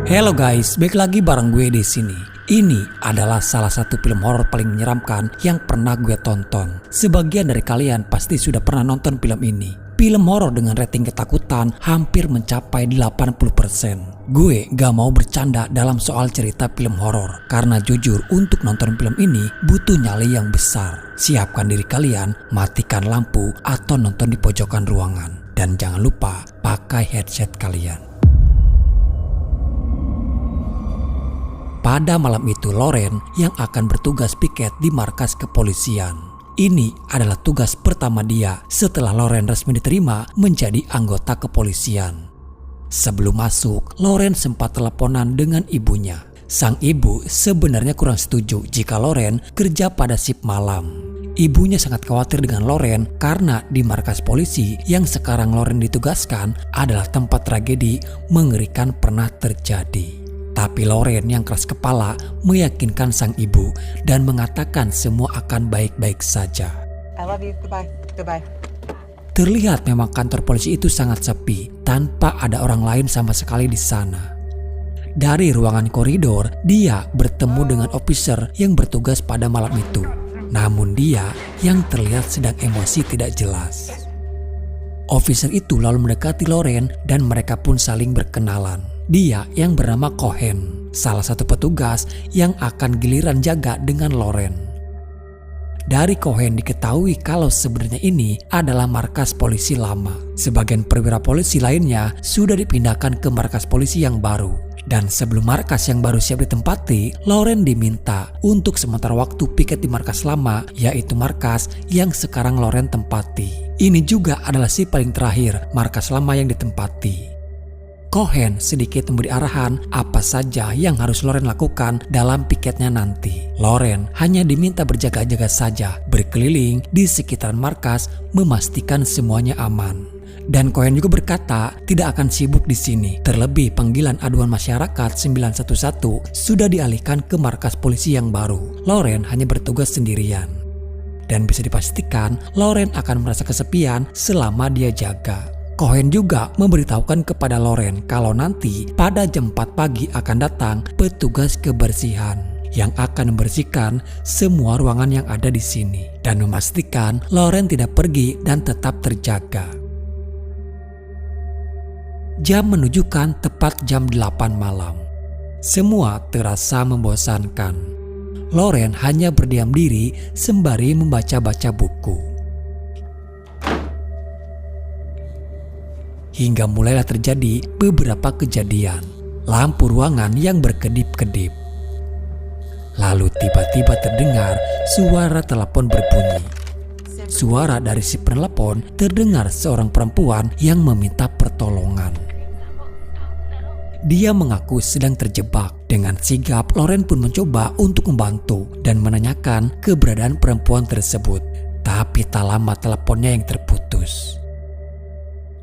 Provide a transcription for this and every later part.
Hello guys, balik lagi bareng gue di sini. Ini adalah salah satu film horor paling menyeramkan yang pernah gue tonton. Sebagian dari kalian pasti sudah pernah nonton film ini. Film horor dengan rating ketakutan hampir mencapai 80%. Gue gak mau bercanda dalam soal cerita film horor, karena jujur untuk nonton film ini butuh nyali yang besar. Siapkan diri kalian, matikan lampu atau nonton di pojokan ruangan. Dan jangan lupa pakai headset kalian. Pada malam itu Loren yang akan bertugas piket di markas kepolisian. Ini adalah tugas pertama dia setelah Loren resmi diterima menjadi anggota kepolisian. Sebelum masuk, Loren sempat teleponan dengan ibunya. Sang ibu sebenarnya kurang setuju jika Loren kerja pada shift malam. Ibunya sangat khawatir dengan Loren karena di markas polisi yang sekarang Loren ditugaskan adalah tempat tragedi mengerikan pernah terjadi. Tapi Loren yang keras kepala meyakinkan sang ibu dan mengatakan semua akan baik-baik saja. I love you. Goodbye. Goodbye. Terlihat memang kantor polisi itu sangat sepi tanpa ada orang lain sama sekali di sana. Dari ruangan koridor, dia bertemu dengan officer yang bertugas pada malam itu. Namun dia yang terlihat sedang emosi tidak jelas. Officer itu lalu mendekati Loren dan mereka pun saling berkenalan. Dia yang bernama Cohen, salah satu petugas yang akan giliran jaga dengan Loren. Dari Cohen diketahui kalau sebenarnya ini adalah markas polisi lama. Sebagian perwira polisi lainnya sudah dipindahkan ke markas polisi yang baru. Dan sebelum markas yang baru siap ditempati, Loren diminta untuk sementara waktu piket di markas lama, yaitu markas yang sekarang Loren tempati. Ini juga adalah si paling terakhir markas lama yang ditempati. Cohen sedikit memberi arahan apa saja yang harus Loren lakukan dalam piketnya nanti. Loren hanya diminta berjaga-jaga saja, berkeliling di sekitaran markas memastikan semuanya aman. Dan Cohen juga berkata tidak akan sibuk di sini. Terlebih panggilan aduan masyarakat 911 sudah dialihkan ke markas polisi yang baru. Loren hanya bertugas sendirian. Dan bisa dipastikan Loren akan merasa kesepian selama dia jaga. Cohen juga memberitahukan kepada Loren kalau nanti pada jam 4 pagi akan datang petugas kebersihan yang akan membersihkan semua ruangan yang ada di sini dan memastikan Loren tidak pergi dan tetap terjaga. Jam menunjukkan tepat jam 8 malam. Semua terasa membosankan. Loren hanya berdiam diri sembari membaca-baca buku. Hingga mulailah terjadi beberapa kejadian. Lampu ruangan yang berkedip-kedip. Lalu tiba-tiba terdengar suara telepon berbunyi. Suara dari si penelepon terdengar seorang perempuan yang meminta pertolongan. Dia mengaku sedang terjebak. Dengan sigap, Loren pun mencoba untuk membantu dan menanyakan keberadaan perempuan tersebut. Tapi tak lama teleponnya yang terputus.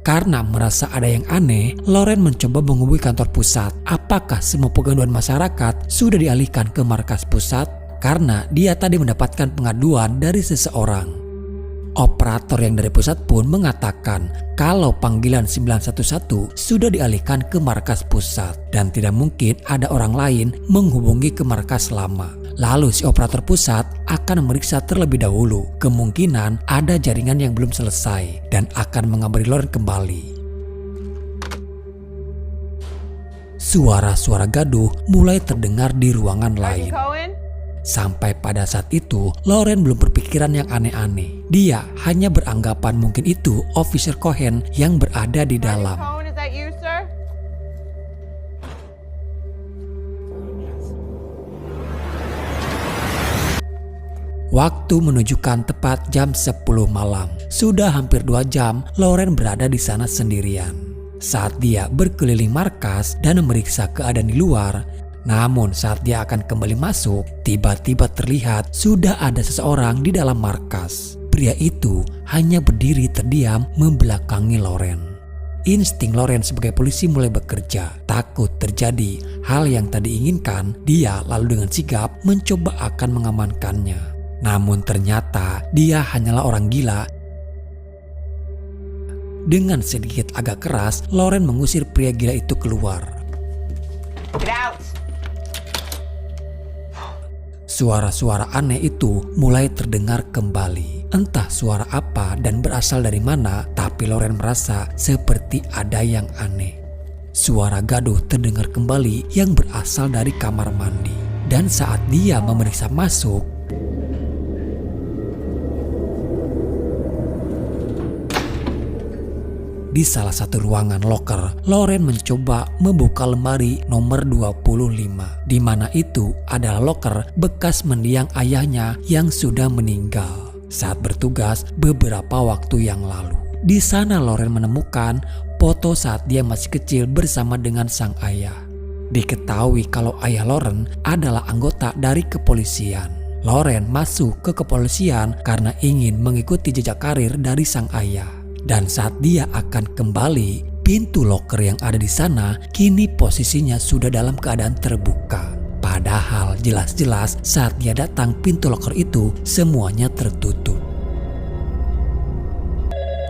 Karena merasa ada yang aneh, Loren mencoba menghubungi kantor pusat. Apakah semua pengaduan masyarakat sudah dialihkan ke markas pusat? Karena dia tadi mendapatkan pengaduan dari seseorang. Operator yang dari pusat pun mengatakan kalau panggilan 911 sudah dialihkan ke markas pusat dan tidak mungkin ada orang lain menghubungi ke markas lama. Lalu si operator pusat akan memeriksa terlebih dahulu. Kemungkinan ada jaringan yang belum selesai dan akan mengabari Loren kembali. Suara-suara gaduh mulai terdengar di ruangan lain. Sampai pada saat itu, Loren belum berpikiran yang aneh-aneh. Dia hanya beranggapan mungkin itu Officer Cohen yang berada di dalam. Waktu menunjukkan tepat jam 10 malam. Sudah hampir 2 jam Loren berada di sana sendirian. Saat dia berkeliling markas dan memeriksa keadaan di luar, namun saat dia akan kembali masuk, tiba-tiba terlihat sudah ada seseorang di dalam markas. Pria itu hanya berdiri terdiam membelakangi Loren. Insting Loren sebagai polisi mulai bekerja. Takut terjadi hal yang tadi inginkan, dia lalu dengan sigap mencoba akan mengamankannya. Namun ternyata dia hanyalah orang gila. Dengan sedikit agak keras, Loren mengusir pria gila itu keluar. Get out! Suara-suara aneh itu mulai terdengar kembali. Entah suara apa dan berasal dari mana, tapi Loren merasa seperti ada yang aneh. Suara gaduh terdengar kembali yang berasal dari kamar mandi. Dan saat dia memeriksa masuk, di salah satu ruangan loker, Loren mencoba membuka lemari nomor 25, di mana itu adalah loker bekas mendiang ayahnya yang sudah meninggal saat bertugas beberapa waktu yang lalu. Di sana Loren menemukan foto saat dia masih kecil bersama dengan sang ayah. Diketahui kalau ayah Loren adalah anggota dari kepolisian. Loren masuk ke kepolisian karena ingin mengikuti jejak karir dari sang ayah. Dan saat dia akan kembali, pintu loker yang ada di sana kini posisinya sudah dalam keadaan terbuka. Padahal jelas-jelas saat dia datang pintu loker itu semuanya tertutup.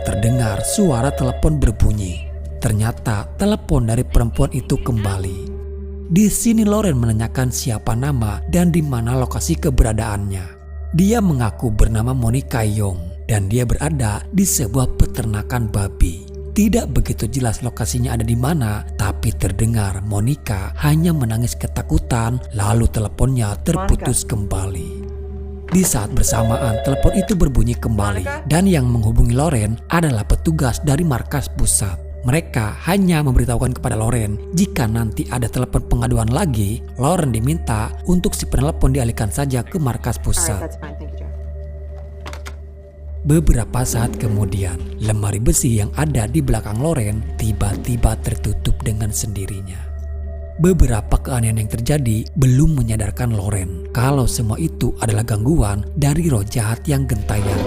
Terdengar suara telepon berbunyi. Ternyata telepon dari perempuan itu kembali. Di sini Loren menanyakan siapa nama dan di mana lokasi keberadaannya. Dia mengaku bernama Monica Young. Dan dia berada di sebuah peternakan babi. Tidak begitu jelas lokasinya ada di mana, tapi terdengar Monica hanya menangis ketakutan, lalu teleponnya terputus kembali. Di saat bersamaan, telepon itu berbunyi kembali, dan yang menghubungi Loren adalah petugas dari markas pusat. Mereka hanya memberitahukan kepada Loren jika nanti ada telepon pengaduan lagi, Loren diminta untuk si penelepon dialihkan saja ke markas pusat. Beberapa saat kemudian, lemari besi yang ada di belakang Loren tiba-tiba tertutup dengan sendirinya. Beberapa keanehan yang terjadi belum menyadarkan Loren kalau semua itu adalah gangguan dari roh jahat yang gentayangan.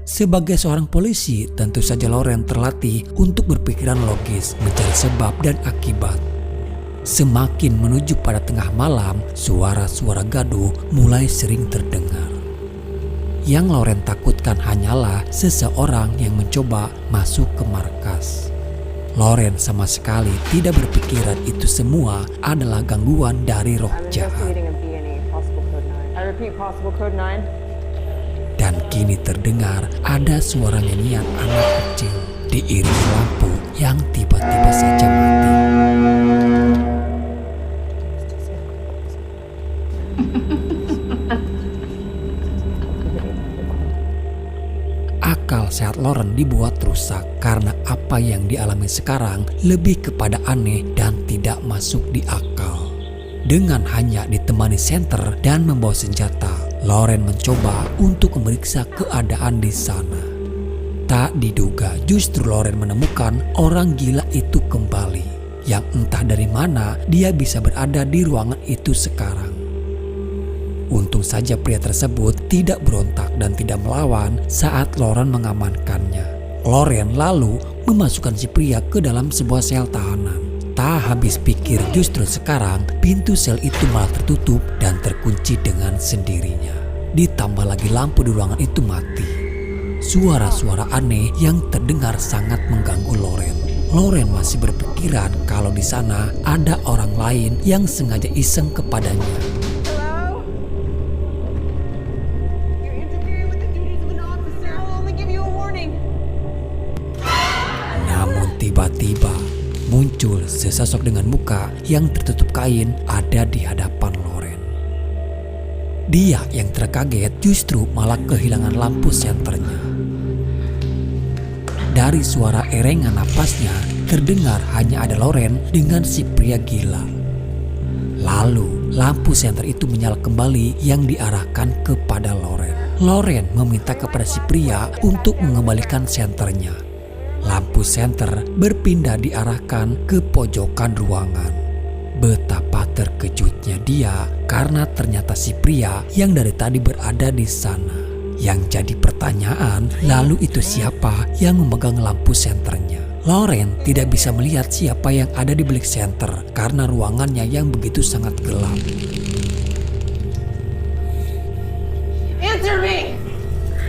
Sebagai seorang polisi, tentu saja Loren terlatih untuk berpikiran logis, mencari sebab dan akibat. Semakin menuju pada tengah malam, suara-suara gaduh mulai sering terdengar. Yang Loren takutkan hanyalah seseorang yang mencoba masuk ke markas. Loren sama sekali tidak berpikiran itu semua adalah gangguan dari roh jahat. Dan kini terdengar ada suara nyanyian anak kecil diiringi lampu yang tiba-tiba saja mati. Akal sehat Loren dibuat rusak karena apa yang dialami sekarang lebih kepada aneh dan tidak masuk di akal. Dengan hanya ditemani senter dan membawa senjata, Loren mencoba untuk memeriksa keadaan di sana. Tak diduga justru Loren menemukan orang gila itu kembali, yang entah dari mana dia bisa berada di ruangan itu sekarang. Untung saja pria tersebut tidak berontak dan tidak melawan saat Loren mengamankannya. Loren lalu memasukkan si pria ke dalam sebuah sel tahanan. Tak habis pikir justru sekarang pintu sel itu malah tertutup dan terkunci dengan sendirinya. Ditambah lagi lampu di ruangan itu mati. Suara-suara aneh yang terdengar sangat mengganggu Loren. Loren masih berpikiran kalau di sana ada orang lain yang sengaja iseng kepadanya. Tiba-tiba muncul sesosok dengan muka yang tertutup kain ada di hadapan Loren. Dia yang terkaget justru malah kehilangan lampu senternya. Dari suara erengan napasnya terdengar hanya ada Loren dengan si pria gila. Lalu lampu senter itu menyala kembali yang diarahkan kepada Loren. Loren meminta kepada si pria untuk mengembalikan senternya. Lampu senter berpindah diarahkan ke pojokan ruangan. Betapa terkejutnya dia karena ternyata si pria yang dari tadi berada di sana. Yang jadi pertanyaan, lalu itu siapa yang memegang lampu senternya? Loren tidak bisa melihat siapa yang ada di balik senter karena ruangannya yang begitu sangat gelap. Answer me!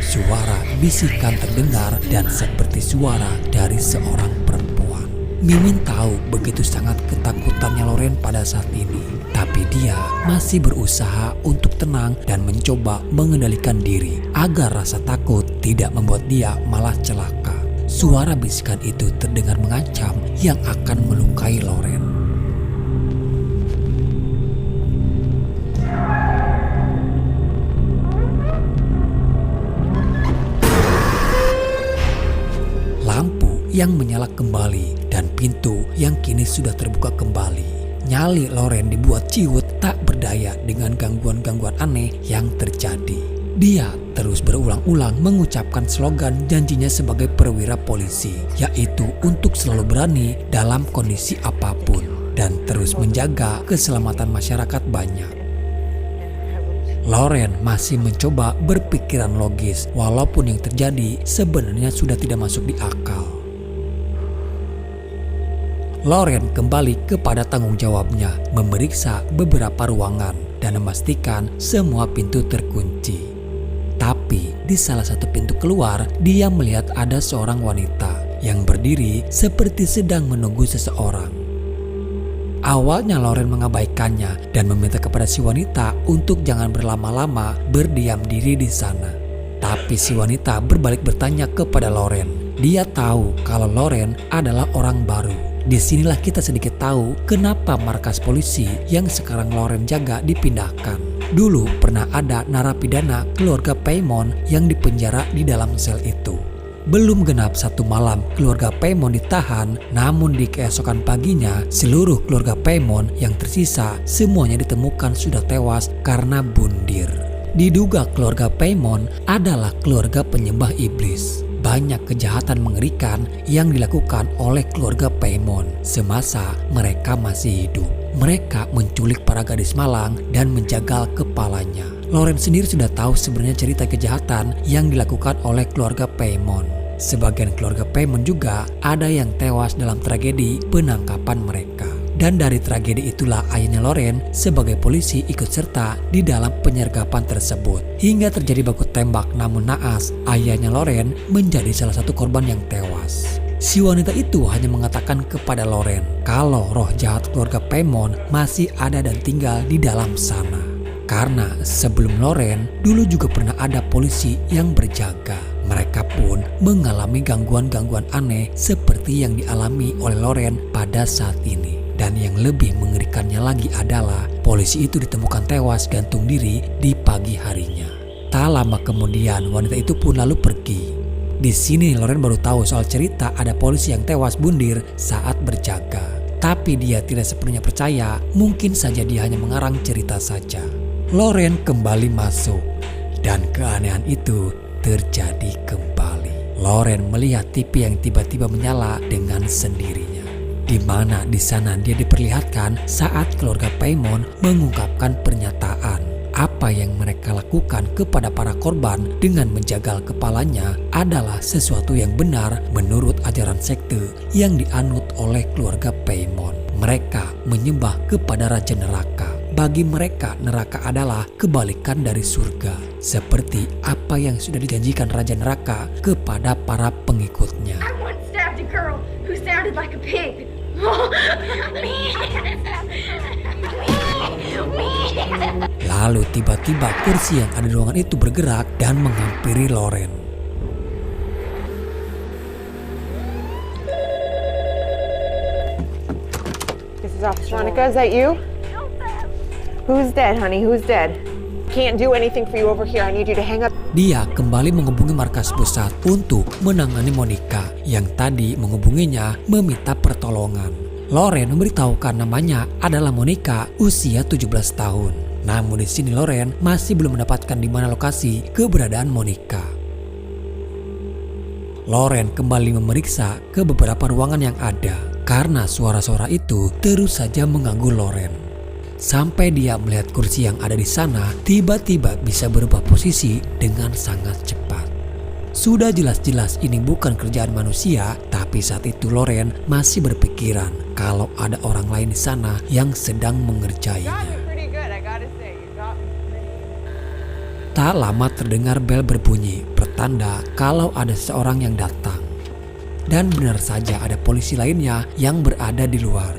Suara bisikan terdengar dan seperti suara dari seorang perempuan. Mimin tahu begitu sangat ketakutannya Loren pada saat ini. Tapi dia masih berusaha untuk tenang dan mencoba mengendalikan diri agar rasa takut tidak membuat dia malah celaka. Suara bisikan itu terdengar mengancam yang akan melukai Loren. Lampu yang menyala kembali dan pintu yang kini sudah terbuka kembali. Nyali Loren dibuat ciut tak berdaya dengan gangguan-gangguan aneh yang terjadi. Dia terus berulang-ulang mengucapkan slogan janjinya sebagai perwira polisi, yaitu untuk selalu berani dalam kondisi apapun dan terus menjaga keselamatan masyarakat banyak. Loren masih mencoba berpikiran logis walaupun yang terjadi sebenarnya sudah tidak masuk di akal. Loren kembali kepada tanggung jawabnya, memeriksa beberapa ruangan dan memastikan semua pintu terkunci. Tapi di salah satu pintu keluar, dia melihat ada seorang wanita yang berdiri seperti sedang menunggu seseorang. Awalnya Loren mengabaikannya dan meminta kepada si wanita untuk jangan berlama-lama berdiam diri di sana. Tapi si wanita berbalik bertanya kepada Loren. Dia tahu kalau Loren adalah orang baru. Disinilah kita sedikit tahu kenapa markas polisi yang sekarang Loren jaga dipindahkan. Dulu pernah ada narapidana keluarga Paimon yang dipenjara di dalam sel itu. Belum genap 1 malam keluarga Paimon ditahan, namun di keesokan paginya seluruh keluarga Paimon yang tersisa semuanya ditemukan sudah tewas karena bundir. Diduga keluarga Paimon adalah keluarga penyembah iblis. Banyak kejahatan mengerikan yang dilakukan oleh keluarga Paimon semasa mereka masih hidup. Mereka menculik para gadis malang dan menjagal kepalanya. Loren sendiri sudah tahu sebenarnya cerita kejahatan yang dilakukan oleh keluarga Paimon. Sebagian keluarga Paimon juga ada yang tewas dalam tragedi penangkapan mereka. Dan dari tragedi itulah ayahnya Loren sebagai polisi ikut serta di dalam penyergapan tersebut. Hingga terjadi baku tembak, namun naas ayahnya Loren menjadi salah satu korban yang tewas. Si wanita itu hanya mengatakan kepada Loren kalau roh jahat keluarga Paimon masih ada dan tinggal di dalam sana. Karena sebelum Loren dulu juga pernah ada polisi yang berjaga. Mereka pun mengalami gangguan-gangguan aneh seperti yang dialami oleh Loren pada saat ini. Dan yang lebih mengerikannya lagi adalah polisi itu ditemukan tewas gantung diri di pagi harinya. Tak lama kemudian wanita itu pun lalu pergi. Di sini Loren baru tahu soal cerita ada polisi yang tewas bundir saat berjaga. Tapi dia tidak sepenuhnya percaya, mungkin saja dia hanya mengarang cerita saja. Loren kembali masuk dan keanehan itu terjadi kembali. Loren melihat TV yang tiba-tiba menyala dengan sendirinya. Di mana di sana dia diperlihatkan saat keluarga Paimon mengungkapkan pernyataan. Apa yang mereka lakukan kepada para korban dengan menjagal kepalanya adalah sesuatu yang benar menurut ajaran sekte yang dianut oleh keluarga Paimon. Mereka menyembah kepada Raja Neraka. Bagi mereka neraka adalah kebalikan dari surga. Seperti apa yang sudah dijanjikan Raja Neraka kepada para pengikutnya. I once stabbed a girl who sounded like a pig. Lalu tiba-tiba kursi yang ada di ruangan itu bergerak dan menghampiri Loren. This is Officer Monica. Is that you? Who's dead, honey? Who's dead? Can't do anything for you over here. I need you to hang up. Dia kembali menghubungi markas pusat untuk menangani Monica yang tadi menghubunginya meminta pertolongan. Loren memberitahukan namanya adalah Monica, usia 17 tahun. Namun di sini Loren masih belum mendapatkan di mana lokasi keberadaan Monica. Loren kembali memeriksa ke beberapa ruangan yang ada karena suara-suara itu terus saja mengganggu Loren. Sampai dia melihat kursi yang ada di sana tiba-tiba bisa berubah posisi dengan sangat cepat. Sudah jelas-jelas ini bukan kerjaan manusia, tapi saat itu Loren masih berpikiran kalau ada orang lain di sana yang sedang mengerjainya. Tak lama terdengar bel berbunyi, pertanda kalau ada seseorang yang datang. dan benar saja ada polisi lainnya yang berada di luar.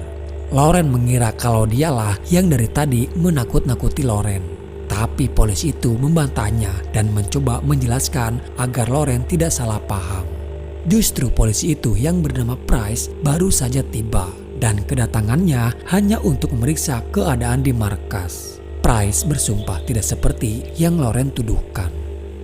Loren mengira kalau dialah yang dari tadi menakut-nakuti Loren. Tapi polisi itu membantahnya dan mencoba menjelaskan agar Loren tidak salah paham. Justru polisi itu yang bernama Price baru saja tiba dan kedatangannya hanya untuk memeriksa keadaan di markas. Price bersumpah tidak seperti yang Loren tuduhkan.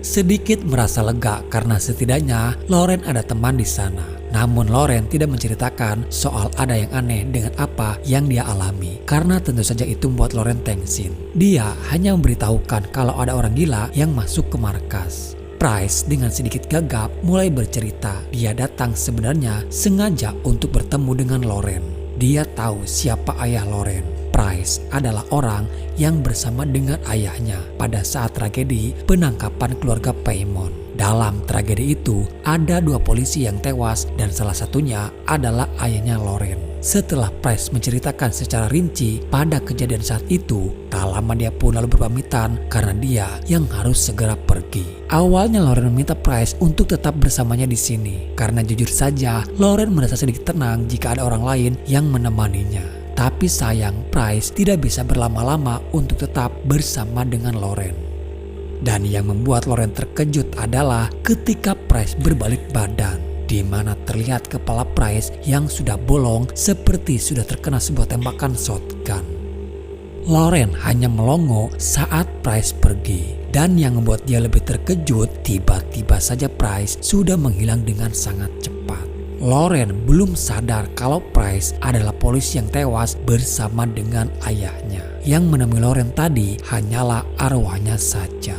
Sedikit merasa lega karena setidaknya Loren ada teman di sana. Namun Loren tidak menceritakan soal ada yang aneh dengan apa yang dia alami, karena tentu saja itu membuat Loren tensin. Dia hanya memberitahukan kalau ada orang gila yang masuk ke markas. Price dengan sedikit gagap mulai bercerita dia datang sebenarnya sengaja untuk bertemu dengan Loren. Dia tahu siapa ayah Loren. Price adalah orang yang bersama dengan ayahnya pada saat tragedi penangkapan keluarga Paymon. Dalam tragedi itu ada 2 polisi yang tewas dan salah satunya adalah ayahnya Loren. Setelah Price menceritakan secara rinci pada kejadian saat itu, tak lama dia pun lalu berpamitan karena dia yang harus segera pergi. Awalnya Loren meminta Price untuk tetap bersamanya di sini karena jujur saja Loren merasa sedikit tenang jika ada orang lain yang menemaninya. Tapi sayang, Price tidak bisa berlama-lama untuk tetap bersama dengan Loren. Dan yang membuat Loren terkejut adalah ketika Price berbalik badan, di mana terlihat kepala Price yang sudah bolong seperti sudah terkena sebuah tembakan shotgun. Loren hanya melongo saat Price pergi. Dan yang membuat dia lebih terkejut, tiba-tiba saja Price sudah menghilang dengan sangat cepat. Loren belum sadar kalau Price adalah polisi yang tewas bersama dengan ayahnya. Yang menemui Loren tadi hanyalah arwahnya saja.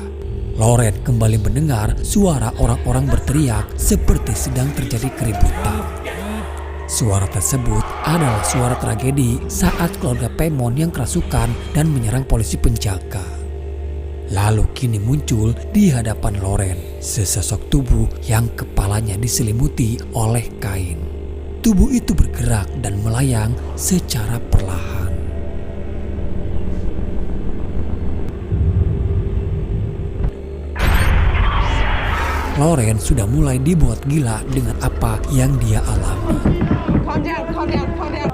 Loren kembali mendengar suara orang-orang berteriak seperti sedang terjadi keributan. Suara tersebut adalah suara tragedi saat keluarga Paymon yang kerasukan dan menyerang polisi penjaga. Lalu kini muncul di hadapan Loren sesosok tubuh yang kepalanya diselimuti oleh kain. Tubuh itu bergerak dan melayang secara perlahan. Loren sudah mulai dibuat gila dengan apa yang dia alami. Calm down, calm down, calm down.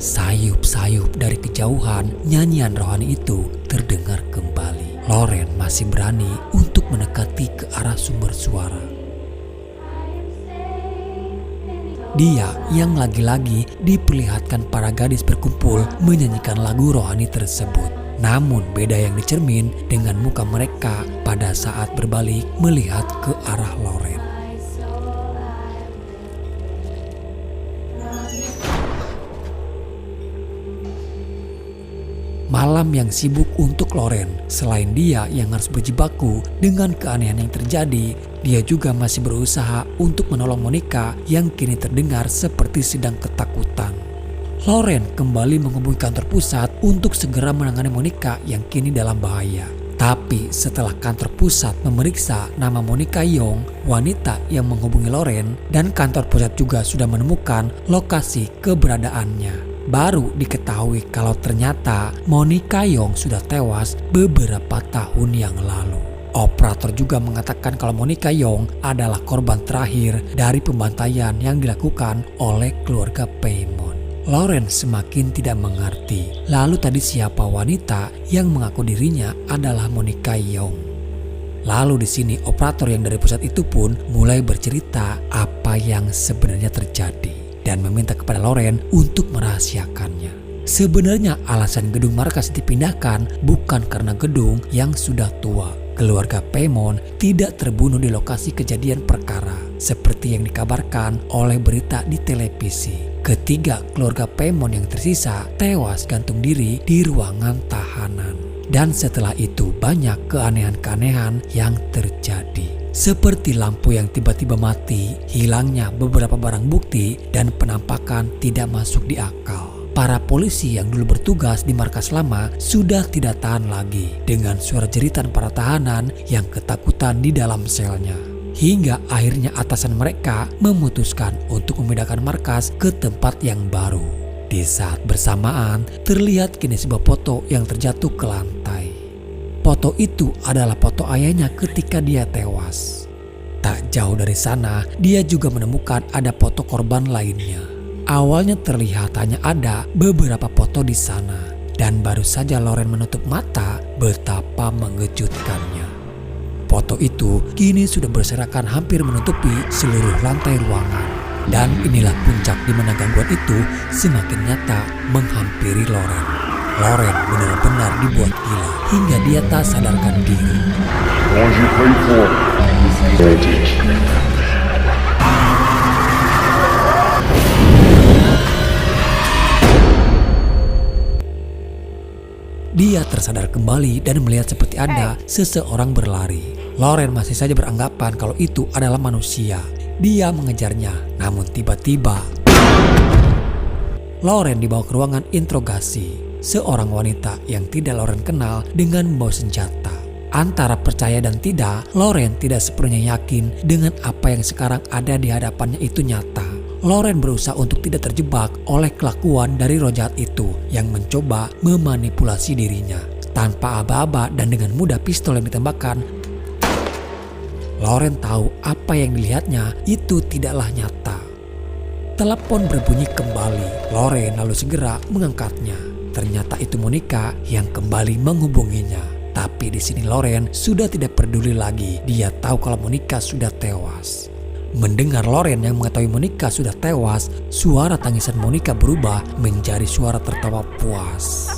Sayup-sayup dari kejauhan, nyanyian rohani itu terdengar kembali. Loren masih berani untuk mendekati ke arah sumber suara. Dia yang lagi-lagi diperlihatkan para gadis berkumpul menyanyikan lagu rohani tersebut. Namun beda yang dicermin dengan muka mereka pada saat berbalik melihat ke arah Loren. Malam yang sibuk untuk Loren. Selain dia yang harus berjibaku dengan keanehan yang terjadi, dia juga masih berusaha untuk menolong Monica yang kini terdengar seperti sedang ketakutan. Loren kembali menghubungi kantor pusat untuk segera menangani Monica yang kini dalam bahaya. Tapi setelah kantor pusat memeriksa nama Monica Young, wanita yang menghubungi Loren, dan kantor pusat juga sudah menemukan lokasi keberadaannya, baru diketahui kalau ternyata Monica Young sudah tewas beberapa tahun yang lalu. Operator juga mengatakan kalau Monica Young adalah korban terakhir dari pembantaian yang dilakukan oleh keluarga Paymon. Loren semakin tidak mengerti. Lalu tadi siapa wanita yang mengaku dirinya adalah Monica Young? Lalu di sini operator yang dari pusat itu pun mulai bercerita apa yang sebenarnya terjadi dan meminta kepada Loren untuk merahasiakannya. Sebenarnya alasan gedung markas dipindahkan bukan karena gedung yang sudah tua. Keluarga Paymon tidak terbunuh di lokasi kejadian perkara seperti yang dikabarkan oleh berita di televisi. Ketiga keluarga Paymon yang tersisa tewas gantung diri di ruangan tahanan. Dan setelah itu banyak keanehan-keanehan yang terjadi. Seperti lampu yang tiba-tiba mati, hilangnya beberapa barang bukti, dan penampakan tidak masuk di akal. Para polisi yang dulu bertugas di markas lama sudah tidak tahan lagi dengan suara jeritan para tahanan yang ketakutan di dalam selnya. Hingga akhirnya atasan mereka memutuskan untuk memindahkan markas ke tempat yang baru. Di saat bersamaan, terlihat kini sebuah foto yang terjatuh ke lantai. Foto itu adalah foto ayahnya ketika dia tewas. Tak jauh dari sana, dia juga menemukan ada foto korban lainnya. Awalnya terlihat hanya ada beberapa foto di sana. Dan baru saja Loren menutup mata, betapa mengejutkannya. Foto itu kini sudah berserakan hampir menutupi seluruh lantai ruangan. Dan inilah puncak di mana gangguan itu semakin nyata menghampiri Loren. Loren benar-benar dibuat gila hingga dia tak sadarkan diri. Dia tersadar kembali dan melihat seperti ada seseorang berlari. Loren masih saja beranggapan kalau itu adalah manusia. Dia mengejarnya, namun tiba-tiba Loren dibawa ke ruangan interogasi. Seorang wanita yang tidak Loren kenal dengan membawa senjata. Antara percaya dan tidak, Loren tidak sepenuhnya yakin dengan apa yang sekarang ada di hadapannya itu nyata. Loren berusaha untuk tidak terjebak oleh kelakuan dari roh jahat itu yang mencoba memanipulasi dirinya. Tanpa aba-aba dan dengan mudah pistol yang ditembakkan, Loren tahu apa yang dilihatnya itu tidaklah nyata. Telepon berbunyi kembali. Loren lalu segera mengangkatnya. Ternyata itu Monica yang kembali menghubunginya. Tapi di sini Loren sudah tidak peduli lagi. Dia tahu kalau Monica sudah tewas. Mendengar Loren yang mengetahui Monica sudah tewas, suara tangisan Monica berubah menjadi suara tertawa puas.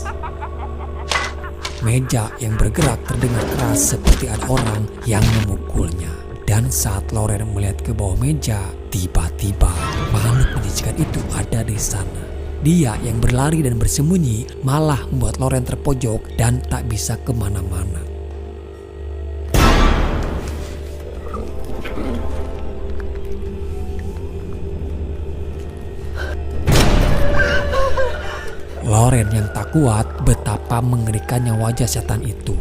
Meja yang bergerak terdengar keras seperti ada orang yang memukulnya. Dan saat Loren melihat ke bawah meja, tiba-tiba makhluk menjijikan itu ada di sana. Dia yang berlari dan bersembunyi malah membuat Loren terpojok dan tak bisa kemana-mana. Loren yang tak kuat betapa mengerikannya wajah setan itu.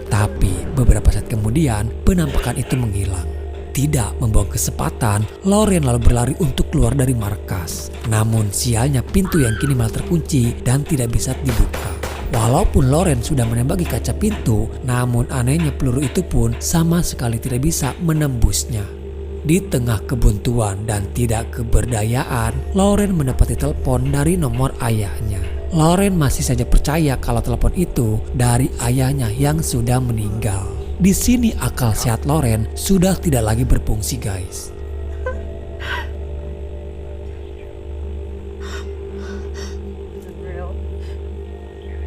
Tapi beberapa saat kemudian penampakan itu menghilang. Tidak membawa kesempatan, Loren lalu berlari untuk keluar dari markas. Namun sialnya pintu yang kini malah terkunci dan tidak bisa dibuka. Walaupun Loren sudah menembaki kaca pintu, namun anehnya peluru itu pun sama sekali tidak bisa menembusnya. Di tengah kebuntuan dan tidak keberdayaan, Loren mendapati telepon dari nomor ayahnya. Loren masih saja percaya kalau telepon itu dari ayahnya yang sudah meninggal. Di sini akal sehat Loren sudah tidak lagi berfungsi, guys.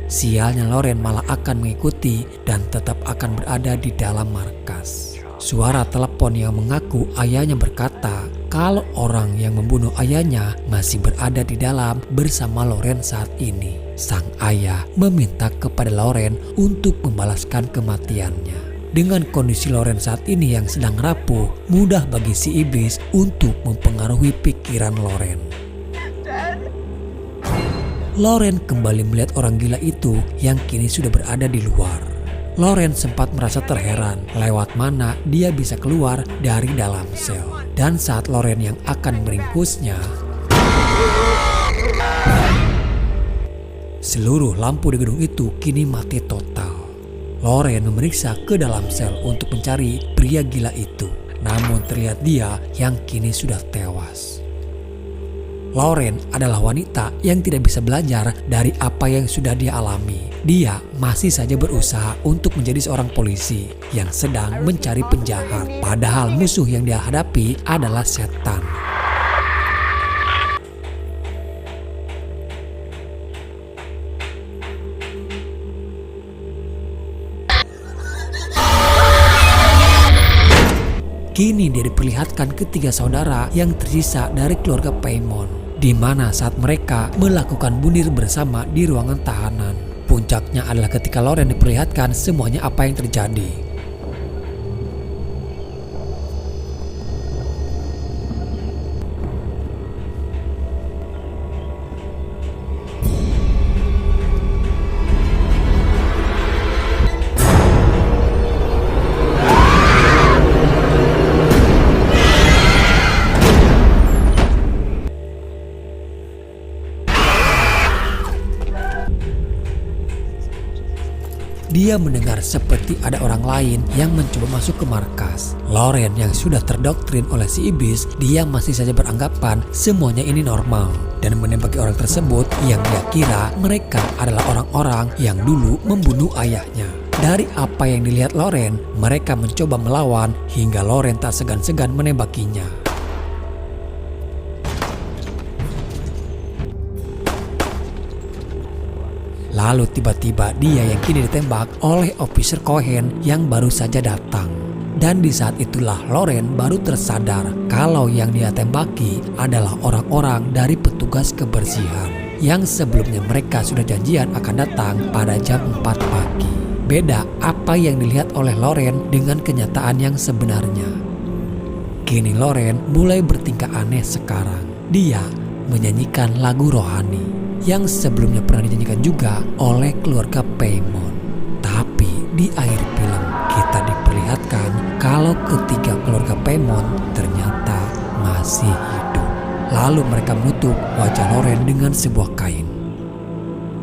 Sialnya Loren malah akan mengikuti dan tetap akan berada di dalam markas. Suara telepon yang mengaku ayahnya berkata kalau orang yang membunuh ayahnya masih berada di dalam bersama Loren saat ini. Sang ayah meminta kepada Loren untuk membalaskan kematiannya. Dengan kondisi Loren saat ini yang sedang rapuh, mudah bagi si iblis untuk mempengaruhi pikiran Loren. Loren kembali melihat orang gila itu yang kini sudah berada di luar. Loren sempat merasa terheran lewat mana dia bisa keluar dari dalam sel. Dan saat Loren yang akan meringkusnya, seluruh lampu di gedung itu kini mati total. Loren memeriksa ke dalam sel untuk mencari pria gila itu. Namun terlihat dia yang kini sudah tewas. Loren adalah wanita yang tidak bisa belajar dari apa yang sudah dia alami. Dia masih saja berusaha untuk menjadi seorang polisi yang sedang mencari penjahat. Padahal musuh yang dia hadapi adalah setan. Kini dia diperlihatkan ketiga saudara yang tersisa dari keluarga Paimon, di mana saat mereka melakukan bunuh bersama di ruangan tahanan. Puncaknya adalah ketika Loren diperlihatkan semuanya apa yang terjadi. dia mendengar seperti ada orang lain yang mencoba masuk ke markas. Loren yang sudah terdoktrin oleh si iblis, dia masih saja beranggapan semuanya ini normal dan menembaki orang tersebut yang dia kira mereka adalah orang-orang yang dulu membunuh ayahnya. Dari apa yang dilihat Loren, mereka mencoba melawan hingga Loren tak segan-segan menembakinya. Lalu tiba-tiba dia yang kini ditembak oleh Officer Cohen yang baru saja datang. Dan di saat itulah Loren baru tersadar kalau yang dia tembaki adalah orang-orang dari petugas kebersihan yang sebelumnya mereka sudah janjian akan datang pada jam 4 pagi. Beda apa yang dilihat oleh Loren dengan kenyataan yang sebenarnya. Kini Loren mulai bertingkah aneh sekarang. Dia menyanyikan lagu rohani yang sebelumnya pernah dinyanyikan juga oleh keluarga Paimon. Tapi di akhir film kita diperlihatkan kalau ketiga keluarga Paimon ternyata masih hidup. Lalu mereka menutup wajah Loren dengan sebuah kain.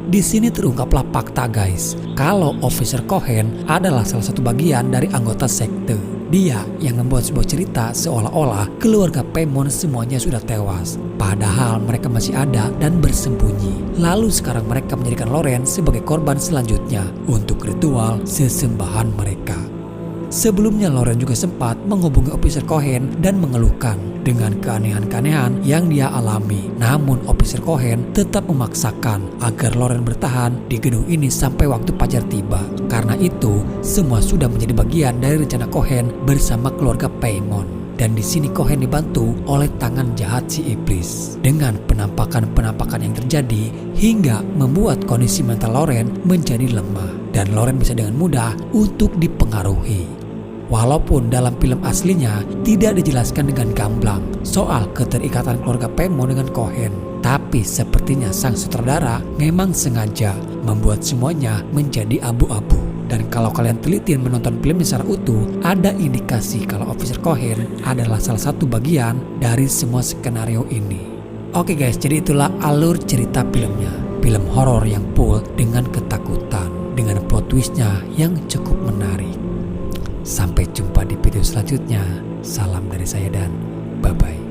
Di sini terungkaplah fakta guys, kalau Officer Cohen adalah salah satu bagian dari anggota sekte. Dia yang membuat sebuah cerita seolah-olah keluarga Paimon semuanya sudah tewas. Padahal mereka masih ada dan bersembunyi. Lalu sekarang mereka menjadikan Loren sebagai korban selanjutnya untuk ritual sesembahan mereka. Sebelumnya Loren juga sempat menghubungi Officer Cohen dan mengeluhkan dengan keanehan-keanehan yang dia alami. Namun Officer Cohen tetap memaksakan agar Loren bertahan di gedung ini sampai waktu fajar tiba. Karena itu semua sudah menjadi bagian dari rencana Cohen bersama keluarga Paimon. Dan di sini Cohen dibantu oleh tangan jahat si iblis. Dengan penampakan-penampakan yang terjadi hingga membuat kondisi mental Loren menjadi lemah. Dan Loren bisa dengan mudah untuk dipengaruhi. Walaupun dalam film aslinya tidak dijelaskan dengan gamblang soal keterikatan keluarga Paimon dengan Cohen. Tapi sepertinya sang sutradara memang sengaja membuat semuanya menjadi abu-abu. Dan kalau kalian teliti menonton filmnya secara utuh, ada indikasi kalau Officer Cohen adalah salah satu bagian dari semua skenario ini. Oke guys, jadi itulah alur cerita filmnya. Film horor yang full dengan ketakutan, dengan plot twistnya yang cukup menarik. Sampai jumpa di video selanjutnya. Salam dari saya dan bye-bye.